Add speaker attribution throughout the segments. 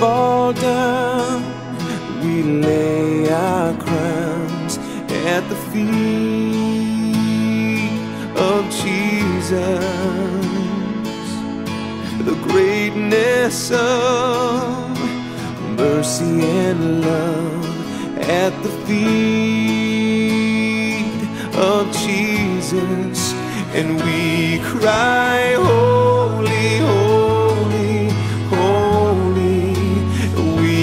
Speaker 1: fall down, we lay our crowns at the feet of Jesus. The greatness of mercy and love at the feet of Jesus, and we cry, holy, holy, holy. We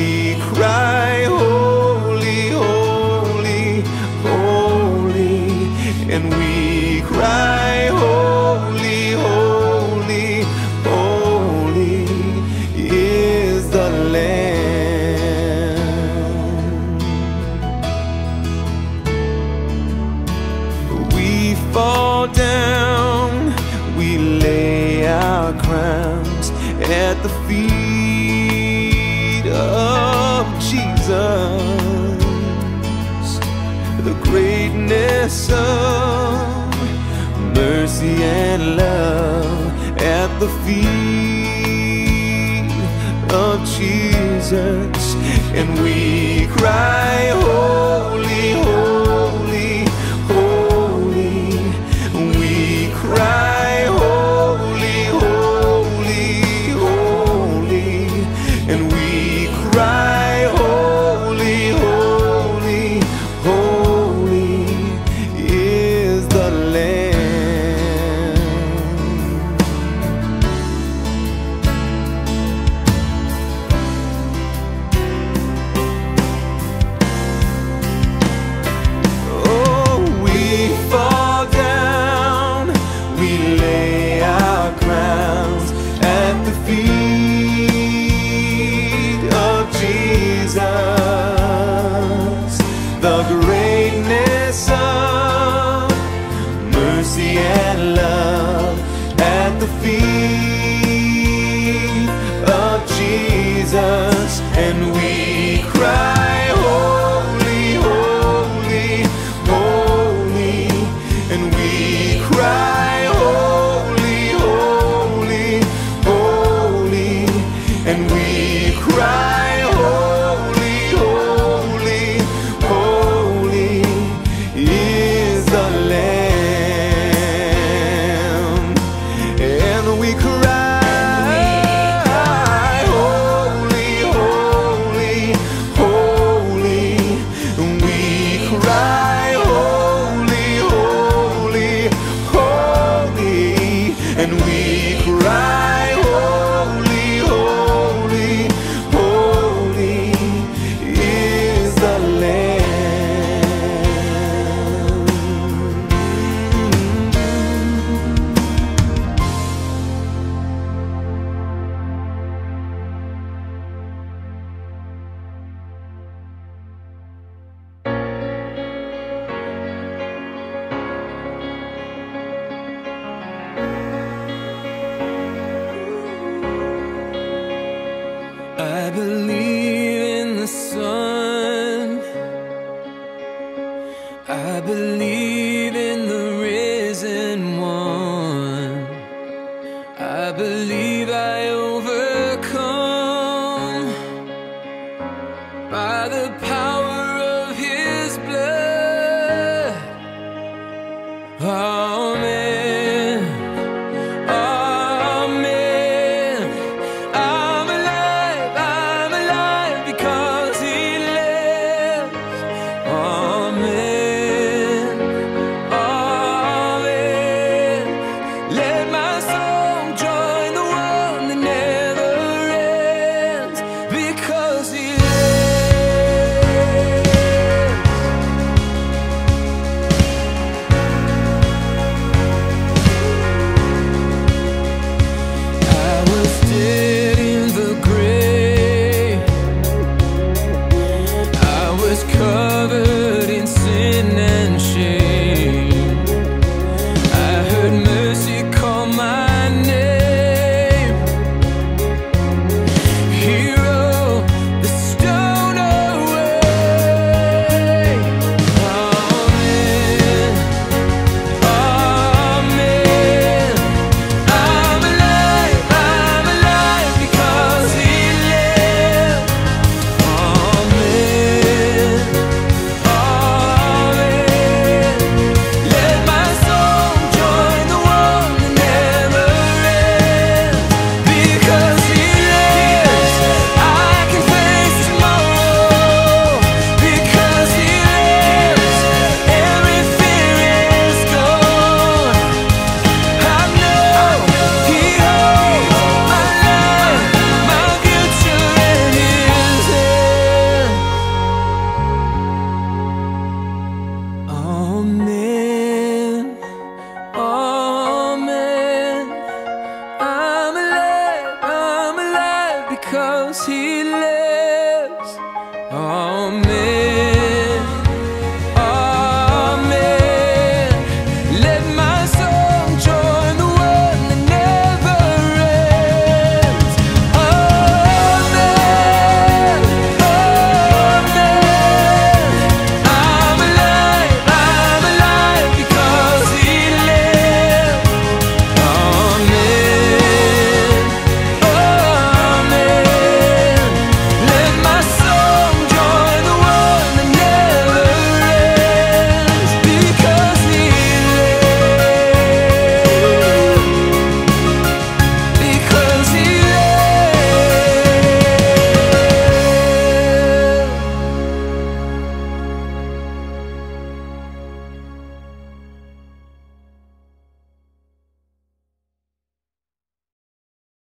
Speaker 1: cry, holy, holy, holy. And we cry, holy, holy, holy is the Lamb. We fall down, we lay our crowns at the feet of Jesus. The greatness of mercy and love at the feet of Jesus, and we cry, holy, holy, holy. We cry, holy, holy, holy. And we cry, holy, holy, holy is the Lamb. Oh, we fall down, we lay our crowns at the feet of Jesus. The greatness of mercy and love at the feet of Jesus, and we cry, holy, holy, holy. And we cry, holy, holy, holy. And we cry, holy, holy, holy is the Lamb. And we cry, holy, holy, holy. We cry, holy, holy, holy. And we cry, holy, holy, holy is the Lamb. I believe in the sun, I believe in the risen one. I believe I overcome by the power of his blood. Amen.